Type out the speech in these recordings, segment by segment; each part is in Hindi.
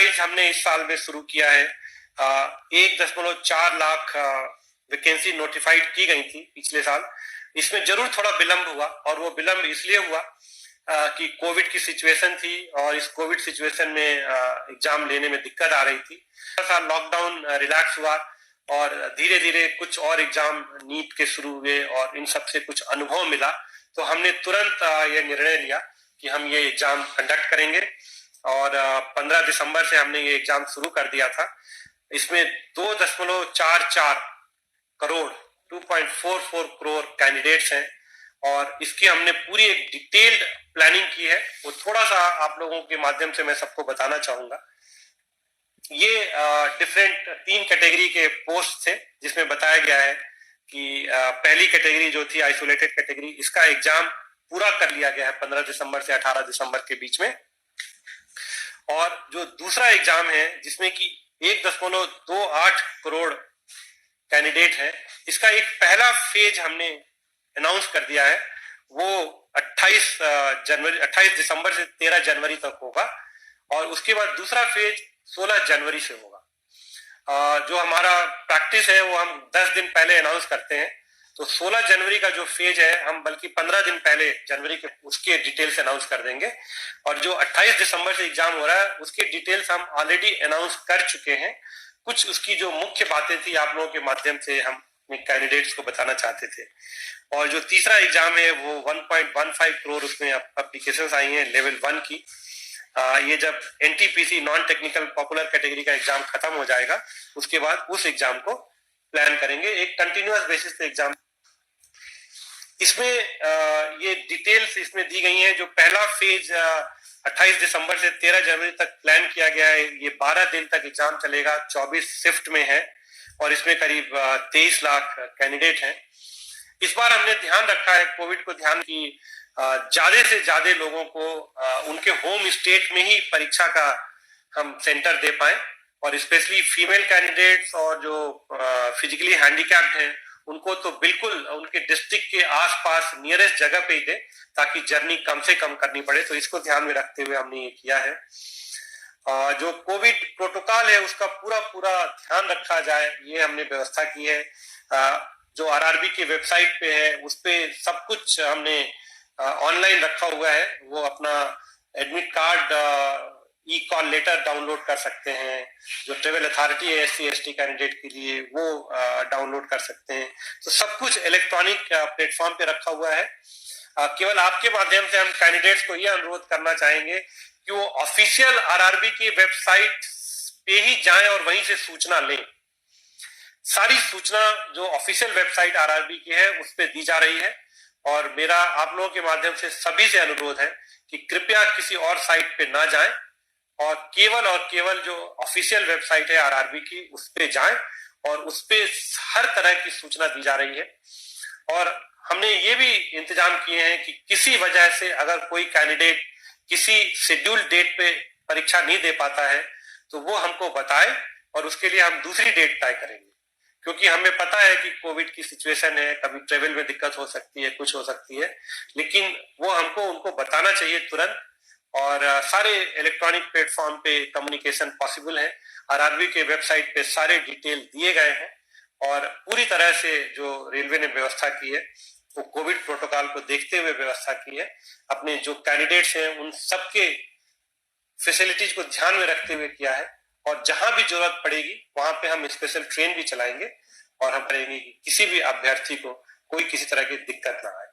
एक्सरसाइज हमने इस साल में शुरू किया है। 1.4 लाख वैकेंसी नोटिफाइड की गई थी पिछले साल। इसमें जरूर थोड़ा विलंब हुआ, और वो विलंब इसलिए हुआ कि कोविड की सिचुएशन थी, और इस कोविड सिचुएशन में एग्जाम लेने में दिक्कत आ रही थी। थोड़ा सा लॉकडाउन रिलैक्स हुआ, और धीरे धीरे कुछ और एग्जाम नीट के शुरू हुए, और इन सब से कुछ अनुभव मिला, तो हमने तुरंत ये निर्णय लिया कि हम ये एग्जाम कंडक्ट करेंगे। और 15 दिसंबर से हमने ये एग्जाम शुरू कर दिया था। इसमें 2.44 करोड़ 2.44 करोड़ कैंडिडेट्स हैं, और इसकी हमने पूरी एक डिटेल्ड प्लानिंग की है। वो थोड़ा सा आप लोगों के माध्यम से मैं सबको बताना चाहूंगा। ये डिफरेंट 3 कैटेगरी के पोस्ट थे, जिसमें बताया गया है कि पहली कैटेगरी जो थी आइसोलेटेड कैटेगरी, इसका एग्जाम पूरा कर लिया गया है 15 दिसंबर से 18 दिसंबर के बीच में। और जो दूसरा एग्जाम है, जिसमें कि 1.28 करोड़ कैंडिडेट है, इसका एक पहला फेज हमने अनाउंस कर दिया है। वो 28 दिसंबर से 13 जनवरी तक होगा, और उसके बाद दूसरा फेज 16 जनवरी से होगा। जो हमारा प्रैक्टिस है वो हम 10 दिन पहले अनाउंस करते हैं, तो 16 जनवरी का जो फेज है हम बल्कि 15 दिन पहले जनवरी के उसके डिटेल्स अनाउंस कर देंगे। और जो 28 दिसंबर से एग्जाम हो रहा है उसके डिटेल्स हम ऑलरेडी अनाउंस कर चुके हैं। कुछ उसकी जो मुख्य बातें थी आप लोगों के माध्यम से हम अपने कैंडिडेट्स को बताना चाहते थे। और जो तीसरा एग्जाम है वो 1.15 करोड़ उसमें एप्लीकेशंस आई हैं लेवल 1 की। ये जब NTPC non technical popular category का एग्जाम खत्म हो जाएगा, उसके बाद उस एग्जाम को प्लान करेंगे, एक कंटिन्यूअस बेसिस पे एग्जाम। इसमें ये डिटेल्स इसमें दी गई हैं। जो पहला फेज 28 दिसंबर से 13 जनवरी तक प्लान किया गया है, ये 12 दिन तक एग्जाम चलेगा, 24 शिफ्ट में है, और इसमें करीब 23 लाख कैंडिडेट हैं। इस बार हमने ध्यान रखा है कोविड को ध्यान की ज्यादा से ज्यादा लोगों को उनके होम स्टेट में ही परीक्षा का हम सेंटर दे पाए, और स्पेशली फीमेल कैंडिडेट्स और जो फिजिकली हैंडीकैप्ड हैं उनको तो बिल्कुल उनके डिस्ट्रिक्ट के आसपास नियरेस्ट जगह पे ही दे, ताकि जर्नी कम से कम करनी पड़े। तो इसको ध्यान में रखते हुए हमने ये किया है। जो कोविड प्रोटोकॉल है उसका पूरा पूरा ध्यान रखा जाए, ये हमने व्यवस्था की है। जो आरआरबी की वेबसाइट पे है उस पे सब कुछ हमने ऑनलाइन रखा हुआ है। वो अपना एडमिट कार्ड ई कॉल लेटर डाउनलोड कर सकते हैं। जो ट्रेवल अथॉरिटी है एससी एसटी कैंडिडेट के लिए वो डाउनलोड कर सकते हैं। तो सब कुछ इलेक्ट्रॉनिक प्लेटफॉर्म पे रखा हुआ है। केवल आपके माध्यम से हम कैंडिडेट्स को यह अनुरोध करना चाहेंगे कि वो ऑफिशियल आरआरबी की वेबसाइट पे ही जाएं और वहीं से सूचना लें। सारी सूचना जो ऑफिशियल वेबसाइट आरआरबी की है उस पे दी जा रही है, और मेरा आप लोगों के माध्यम से सभी से अनुरोध है कि कृपया किसी और साइट पे ना जाएं, और केवल जो ऑफिशियल वेबसाइट है आरआरबी की उस पे जाएं, और उस पे हर तरह की सूचना दी जा रही है। और हमने ये भी इंतजाम किए हैं कि किसी वजह से अगर कोई कैंडिडेट किसी शेड्यूल्ड डेट पे परीक्षा नहीं दे पाता है तो वो हमको बताए, और उसके लिए हम दूसरी डेट तय करेंगे। क्योंकि हमें पता है कि कोविड की सिचुएशन है, कभी ट्रेवल में दिक्कत हो सकती है, कुछ हो सकती है, लेकिन वो हमको उनको बताना चाहिए तुरंत। और सारे इलेक्ट्रॉनिक प्लेटफॉर्म पे कम्युनिकेशन पॉसिबल है। आरआरबी के वेबसाइट पे सारे डिटेल दिए गए हैं, और पूरी तरह से जो रेलवे ने व्यवस्था की है वो कोविड प्रोटोकॉल को देखते हुए व्यवस्था की है। अपने जो कैंडिडेट्स हैं उन सबके फैसिलिटीज को ध्यान में रखते हुए किया है, और जहां भी जरूरत पड़ेगी वहां पे हम स्पेशल ट्रेन भी चलाएंगे, और हम करेंगे कि किसी भी अभ्यर्थी को कोई किसी तरह की दिक्कत ना आए।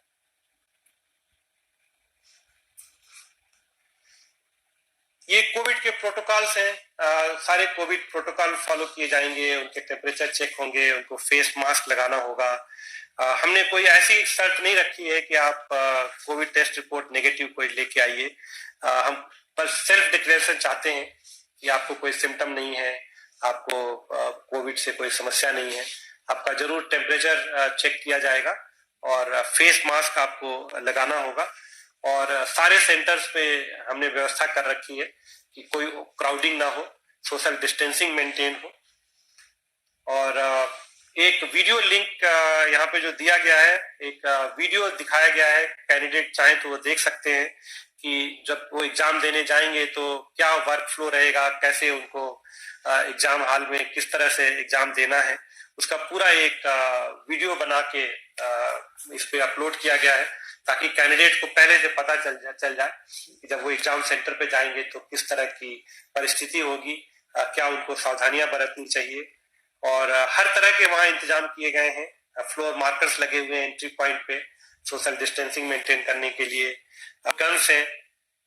ये कोविड के प्रोटोकॉल्स हैं। सारे कोविड प्रोटोकॉल फॉलो किए जाएंगे, उनके टेम्परेचर चेक होंगे, उनको फेस मास्क लगाना होगा। हमने कोई ऐसी शर्त नहीं रखी है कि आप कोविड टेस्ट रिपोर्ट नेगेटिव कोई लेके आइए। हम बस सेल्फ डिक्लेरेशन चाहते हैं कि आपको कोई सिम्टम नहीं है, आपको कोविड से कोई समस्या नहीं है। आपका जरूर टेम्परेचर चेक किया जाएगा, और फेस मास्क आपको लगाना होगा। और सारे सेंटर्स पे हमने व्यवस्था कर रखी है कि कोई क्राउडिंग ना हो, सोशल डिस्टेंसिंग मेंटेन हो। और एक वीडियो लिंक यहाँ पे जो दिया गया है, एक वीडियो दिखाया गया है, कैंडिडेट चाहे तो वो देख सकते हैं कि जब वो एग्जाम देने जाएंगे तो क्या वर्क फ्लो रहेगा, कैसे उनको एग्जाम हॉल में किस तरह से एग्जाम देना है, उसका पूरा एक वीडियो बना के इस पे अपलोड किया गया है, ताकि कैंडिडेट को पहले से पता चल जाए कि जब वो एग्जाम सेंटर पे जाएंगे तो किस तरह की परिस्थिति होगी, क्या उनको सावधानियां बरतनी चाहिए। और हर तरह के वहाँ इंतजाम किए गए हैं, फ्लोर मार्कर्स लगे हुए हैं एंट्री पॉइंट पे सोशल डिस्टेंसिंग मेंटेन करने के लिए, गन्स हैं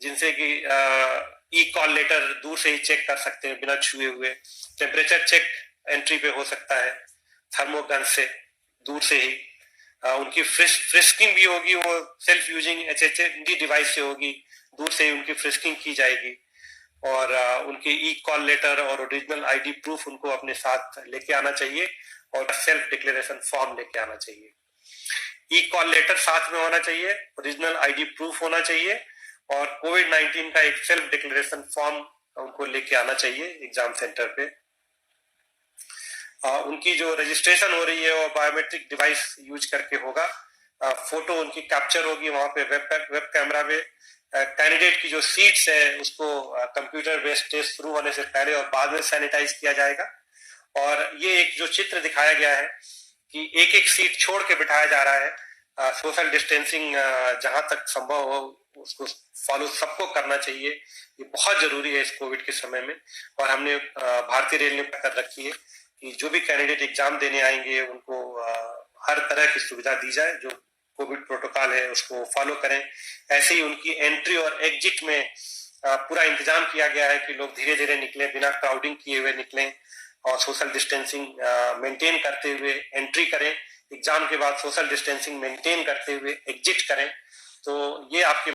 जिनसे कि ई कॉल लेटर दूर से ही चेक कर सकते हैं बिना छुए हुए, टेम्परेचर चेक एंट्री पे हो सकता है थर्मोगन से दूर से ही, उनकी फ्रिस्किंग भी होगी, वो सेल्फ यूजिंग HHD डिवाइस से होगी, दूर से ही उनकी फ्रिस्किंग की जाएगी। और उनके ई कॉल लेटर और ओरिजिनल ID प्रूफ उनको अपने साथ लेके आना चाहिए और सेल्फ डिक्लेरेशन फॉर्म लेके आना चाहिए। ई कॉल लेटर साथ में होना चाहिए, ओरिजिनल ID प्रूफ होना चाहिए और कोविड-19 का एक सेल्फ डिक्लेरेशन फॉर्म उनको लेके आना चाहिए एग्जाम सेंटर पे। उनकी जो रजिस्ट्रेशन हो रही है वो बायोमेट्रिक डिवाइस यूज करके होगा, फोटो उनकी कैप्चर होगी वहां पे वेब कैमरा पे, कैंडिडेट की जो सीट्स है उसको कंप्यूटर बेस्ड टेस्ट शुरू होने से पहले और बाद में सैनिटाइज किया जाएगा। और ये एक जो चित्र दिखाया गया है कि एक एक सीट छोड़ के बिठाया जा रहा है, सोशल डिस्टेंसिंग जहां तक संभव हो उसको फॉलो सबको करना चाहिए, ये बहुत जरूरी है इस कोविड के समय में। और हमने भारतीय रेल ने कर रखी है कि जो भी कैंडिडेट एग्जाम देने आएंगे उनको हर तरह की सुविधा दी जाए, जो कोविड प्रोटोकॉल है उसको फॉलो करें। ऐसे ही उनकी एंट्री और एग्जिट में पूरा इंतजाम किया गया है कि लोग धीरे धीरे निकलें, बिना क्राउडिंग किए हुए निकलें और सोशल डिस्टेंसिंग मेंटेन करते हुए एंट्री करें, एग्जाम के बाद सोशल डिस्टेंसिंग मेंटेन करते हुए एग्जिट करें। तो ये आपके